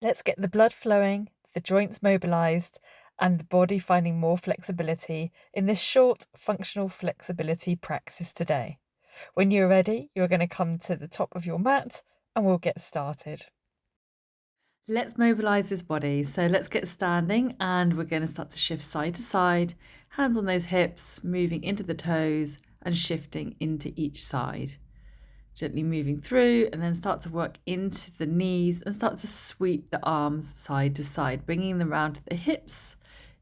Let's get the blood flowing, the joints mobilized, and the body finding more flexibility in this short functional flexibility practice today. When you're ready, you're going to come to the top of your mat and we'll get started. Let's mobilize this body. So let's get standing and we're going to start to shift side to side, hands on those hips, moving into the toes and shifting into each side. Gently moving through and then start to work into the knees and start to sweep the arms side to side, bringing them round to the hips,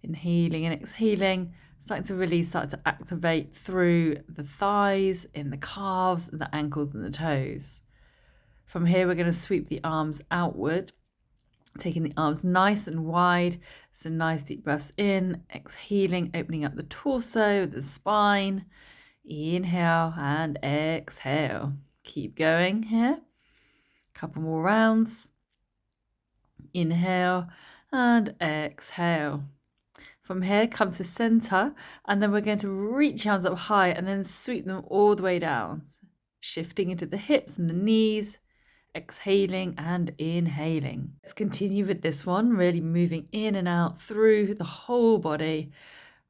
inhaling and exhaling, starting to really start to activate through the thighs, in the calves, the ankles and the toes. From here, we're going to sweep the arms outward, taking the arms nice and wide. So nice deep breaths in, exhaling, opening up the torso, the spine. Inhale and exhale. Keep going here. Couple more rounds. Inhale and exhale. From here, come to center, and then we're going to reach hands up high and then sweep them all the way down. Shifting into the hips and the knees, exhaling and inhaling. Let's continue with this one, really moving in and out through the whole body.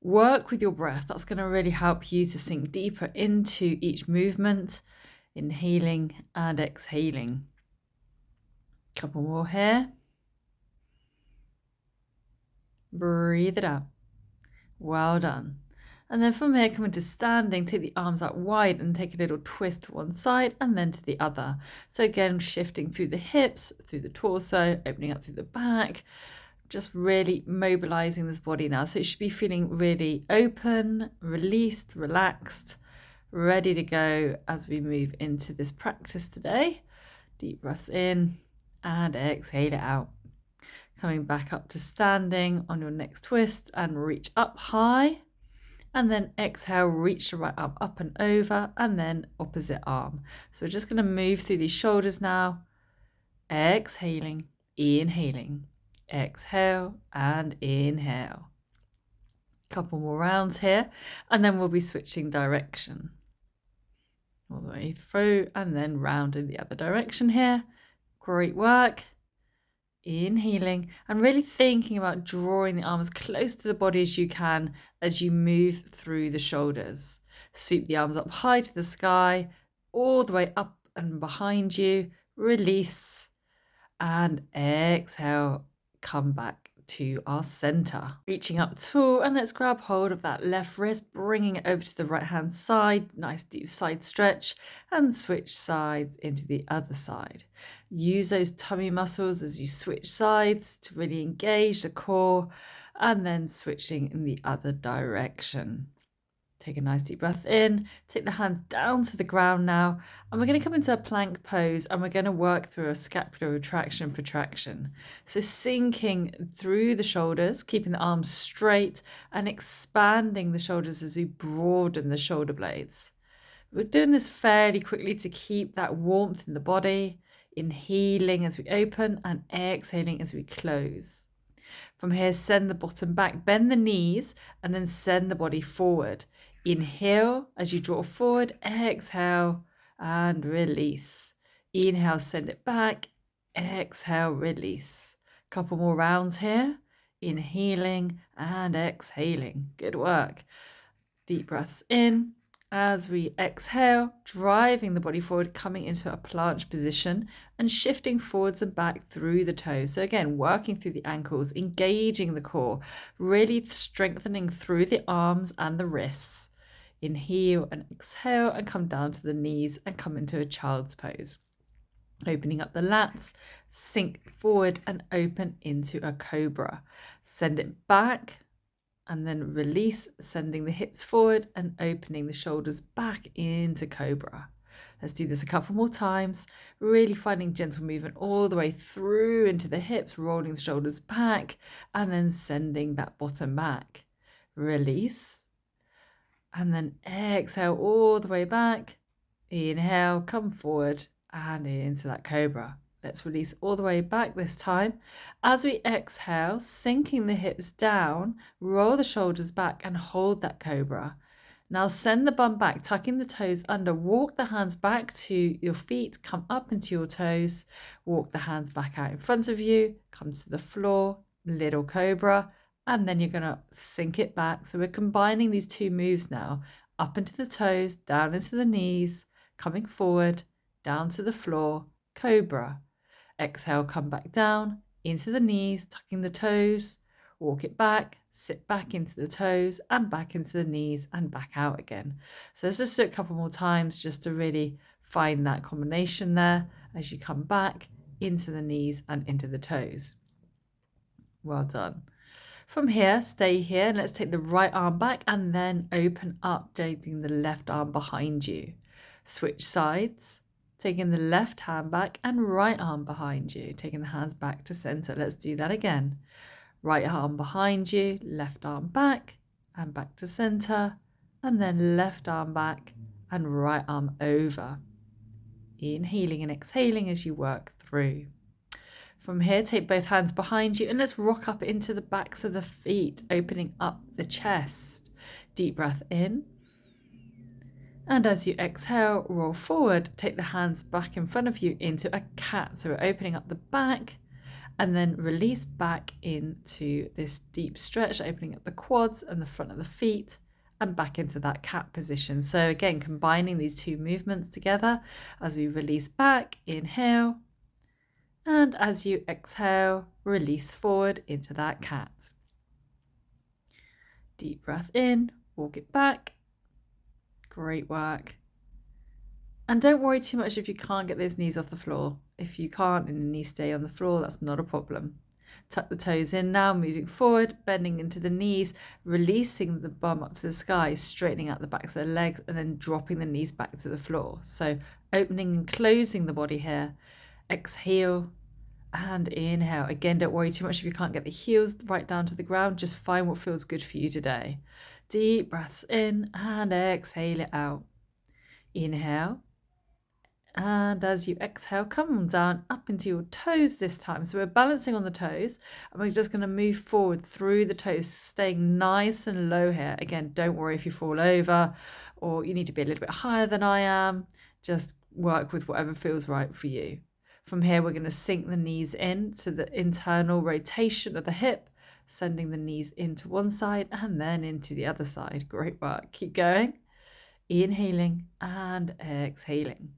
Work with your breath. That's going to really help you to sink deeper into each movement. Inhaling and exhaling. Couple more here. Breathe it out. Well done. And then from here, come into standing, take the arms out wide and take a little twist to one side and then to the other. So again, shifting through the hips, through the torso, opening up through the back, just really mobilizing this body now. So it should be feeling really open, released, relaxed, ready to go as we move into this practice today. Deep breaths in and exhale it out. Coming back up to standing on your next twist and reach up high. And then exhale, reach the right arm up and over, and then opposite arm. So we're just going to move through these shoulders now. Exhaling, inhaling, exhale and inhale. Couple more rounds here, and then we'll be switching direction. All the way through and then round in the other direction here. Great work. Inhaling and really thinking about drawing the arms close to the body as you can as you move through the shoulders. Sweep the arms up high to the sky, all the way up and behind you. Release and exhale. Come back to our center. Reaching up tall, and let's grab hold of that left wrist, bringing it over to the right hand side. Nice deep side stretch and switch sides into the other side. Use those tummy muscles as you switch sides to really engage the core, and then switching in the other direction. Take a nice deep breath in, take the hands down to the ground now, and we're going to come into a plank pose and we're going to work through a scapular retraction, protraction. So sinking through the shoulders, keeping the arms straight and expanding the shoulders as we broaden the shoulder blades. We're doing this fairly quickly to keep that warmth in the body, inhaling as we open and exhaling as we close. From here, send the bottom back, bend the knees, and then send the body forward. Inhale as you draw forward, exhale and release. Inhale, send it back, exhale, release. Couple more rounds here. Inhaling and exhaling. Good work. Deep breaths in. As we exhale, driving the body forward, coming into a planche position and shifting forwards and back through the toes. So again, working through the ankles, engaging the core, really strengthening through the arms and the wrists. Inhale and exhale and come down to the knees and come into a child's pose. Opening up the lats, sink forward and open into a cobra. Send it back. And then release, sending the hips forward and opening the shoulders back into cobra. Let's do this a couple more times, really finding gentle movement all the way through into the hips, rolling the shoulders back, and then sending that bottom back. Release, and then exhale all the way back. Inhale, come forward and into that cobra. Let's release all the way back this time. As we exhale, sinking the hips down, roll the shoulders back and hold that cobra. Now send the bum back, tucking the toes under, walk the hands back to your feet, come up into your toes, walk the hands back out in front of you, come to the floor, little cobra, and then you're going to sink it back. So we're combining these two moves now, up into the toes, down into the knees, coming forward, down to the floor, cobra. Exhale, come back down, into the knees, tucking the toes, walk it back, sit back into the toes and back into the knees and back out again. So let's just do it a couple more times just to really find that combination there as you come back into the knees and into the toes. Well done. From here, stay here and let's take the right arm back and then open up, taking the left arm behind you. Switch sides, taking the left hand back and right arm behind you, taking the hands back to center. Let's do that again. Right arm behind you, left arm back and back to center, and then left arm back and right arm over. Inhaling and exhaling as you work through. From here, take both hands behind you and let's rock up into the backs of the feet, opening up the chest. Deep breath in. And as you exhale, roll forward, take the hands back in front of you into a cat. So we're opening up the back and then release back into this deep stretch, opening up the quads and the front of the feet and back into that cat position. So again, combining these two movements together as we release back, inhale. And as you exhale, release forward into that cat. Deep breath in, walk it back. Great work. And don't worry too much if you can't get those knees off the floor. If you can't and the knees stay on the floor, that's not a problem. Tuck the toes in now, moving forward, bending into the knees, releasing the bum up to the sky, straightening out the backs of the legs, and then dropping the knees back to the floor. So opening and closing the body here. Exhale and inhale. Again, don't worry too much if you can't get the heels right down to the ground. Just find what feels good for you today. Deep breaths in and exhale it out. Inhale. And as you exhale, come on down up into your toes this time. So we're balancing on the toes and we're just going to move forward through the toes, staying nice and low here. Again, don't worry if you fall over or you need to be a little bit higher than I am. Just work with whatever feels right for you. From here, we're going to sink the knees in to the internal rotation of the hip, sending the knees into one side and then into the other side. Great work. Keep going. Inhaling and exhaling.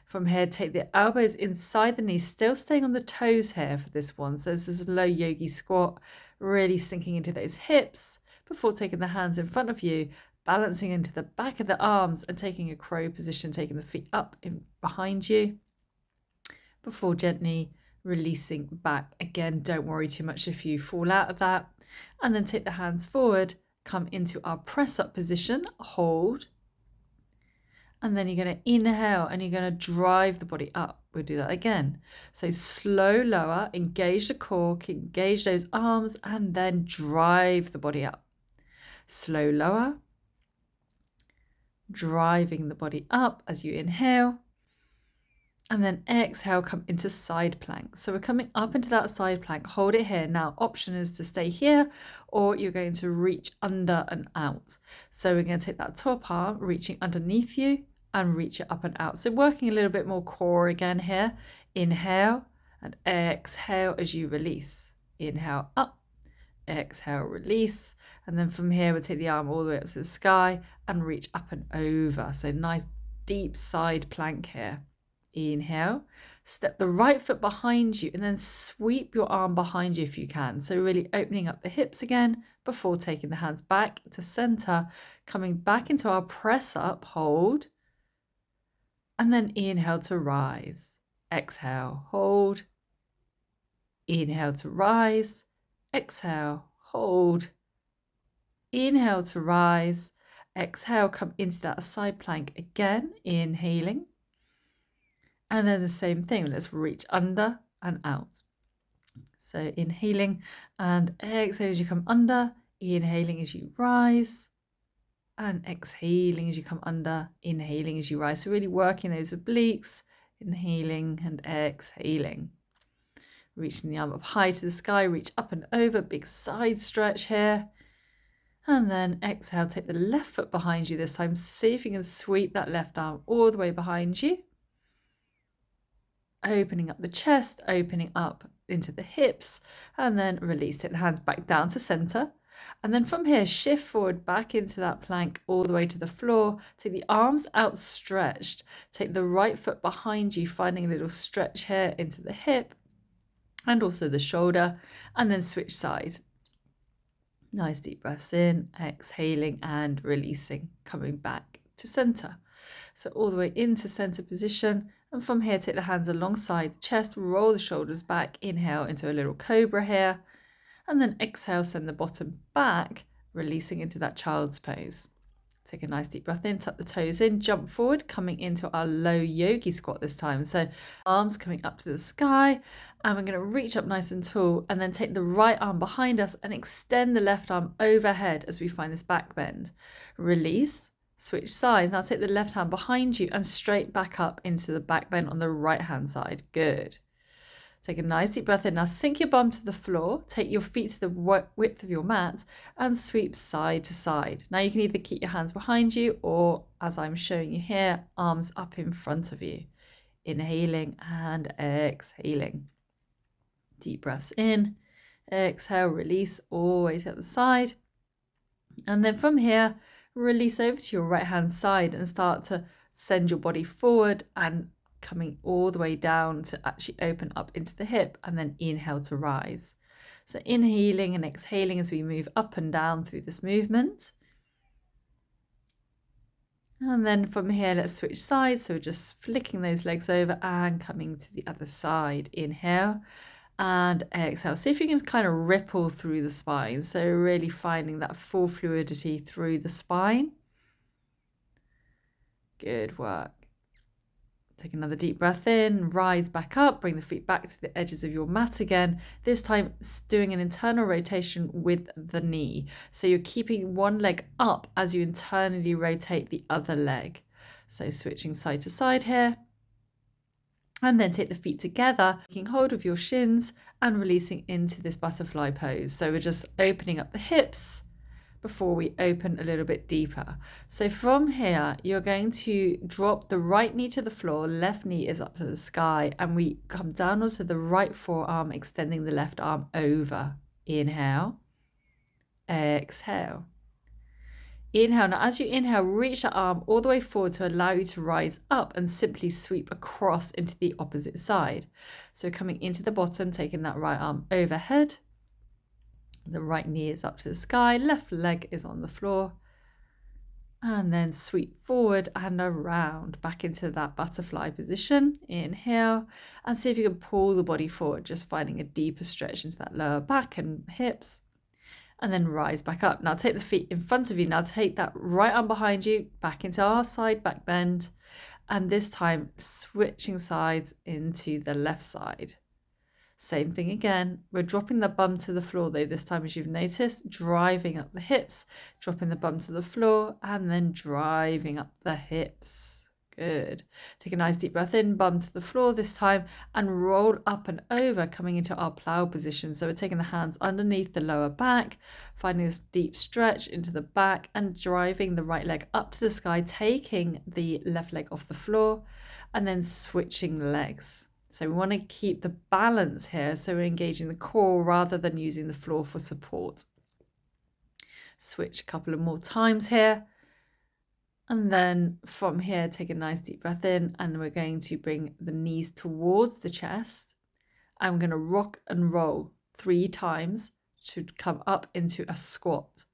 From here, take the elbows inside the knees, still staying on the toes here for this one. So this is a low yogi squat, really sinking into those hips before taking the hands in front of you, balancing into the back of the arms and taking a crow position, taking the feet up in behind you before gently releasing back. Again, don't worry too much if you fall out of that. And then take the hands forward, come into our press up position, hold. And then you're going to inhale and you're going to drive the body up. We'll do that again. So slow lower, engage the core, engage those arms, and then drive the body up. Slow lower, driving the body up as you inhale. And then exhale, come into side plank. So we're coming up into that side plank. Hold it here. Now, option is to stay here or you're going to reach under and out. So we're going to take that top arm, reaching underneath you and reach it up and out. So working a little bit more core again here. Inhale and exhale as you release. Inhale up, exhale, release. And then from here, we'll take the arm all the way up to the sky and reach up and over. So nice deep side plank here. Inhale, step the right foot behind you and then sweep your arm behind you if you can. So really opening up the hips again before taking the hands back to center, coming back into our press up, hold, and then inhale to rise. Exhale, hold, inhale to rise, exhale, hold, inhale to rise, exhale, come into that side plank again, inhaling. And then the same thing, let's reach under and out. So inhaling and exhale as you come under, inhaling as you rise, and exhaling as you come under, inhaling as you rise. So really working those obliques, inhaling and exhaling. Reaching the arm up high to the sky, reach up and over, big side stretch here. And then exhale, take the left foot behind you this time. See if you can sweep that left arm all the way behind you. Opening up the chest, opening up into the hips, and then release. Take the hands back down to center. And then from here, shift forward back into that plank all the way to the floor. Take the arms outstretched. Take the right foot behind you, finding a little stretch here into the hip and also the shoulder, and then switch side. Nice deep breaths in, exhaling and releasing, coming back to center. So all the way into center position. And from here, take the hands alongside the chest, roll the shoulders back, inhale into a little cobra here. And then exhale, send the bottom back, releasing into that child's pose. Take a nice deep breath in, tuck the toes in, jump forward, coming into our low yogi squat this time. So arms coming up to the sky, and we're going to reach up nice and tall, and then take the right arm behind us and extend the left arm overhead as we find this back bend. Release, switch sides. Now take the left hand behind you and straight back up into the back bend on the right hand side. Good. Take a nice deep breath in. Now sink your bum to the floor, take your feet to the width of your mat and sweep side to side. Now you can either keep your hands behind you or, as I'm showing you here, arms up in front of you. Inhaling and exhaling. Deep breaths in, exhale, release, always at the side. And then from here, release over to your right hand side and start to send your body forward and coming all the way down to actually open up into the hip, and then inhale to rise. So inhaling and exhaling as we move up and down through this movement. And then from here, let's switch sides. So just flicking those legs over and coming to the other side. Inhale and exhale. See if you can kind of ripple through the spine. So really finding that full fluidity through the spine. Good work. Take another deep breath in, rise back up, bring the feet back to the edges of your mat again. This time doing an internal rotation with the knee. So you're keeping one leg up as you internally rotate the other leg. So switching side to side here. And then take the feet together, taking hold of your shins and releasing into this butterfly pose. So we're just opening up the hips before we open a little bit deeper. So from here, you're going to drop the right knee to the floor, left knee is up to the sky, and we come down onto the right forearm, extending the left arm over. Inhale, exhale. Inhale. Now as you inhale, reach the arm all the way forward to allow you to rise up and simply sweep across into the opposite side. So coming into the bottom, taking that right arm overhead. The right knee is up to the sky, left leg is on the floor. And then sweep forward and around back into that butterfly position. Inhale and see if you can pull the body forward, just finding a deeper stretch into that lower back and hips. And then rise back up. Now take the feet in front of you. Now take that right arm behind you, back into our side back bend. And this time switching sides into the left side. Same thing again. We're dropping the bum to the floor though, this time as you've noticed, driving up the hips, dropping the bum to the floor and then driving up the hips. Good. Take a nice deep breath in, bum to the floor this time and roll up and over, coming into our plow position. So we're taking the hands underneath the lower back, finding this deep stretch into the back and driving the right leg up to the sky, taking the left leg off the floor and then switching legs. So we want to keep the balance here. So we're engaging the core rather than using the floor for support. Switch a couple of more times here. And then from here, take a nice deep breath in and we're going to bring the knees towards the chest. And we're going to rock and roll 3 times to come up into a squat.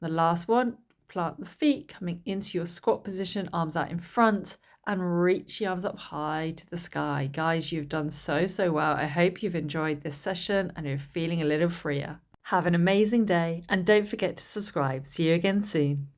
The last one, plant the feet coming into your squat position, arms out in front. And reach the arms up high to the sky. Guys, you've done so well. I hope you've enjoyed this session and you're feeling a little freer. Have an amazing day and don't forget to subscribe. See you again soon.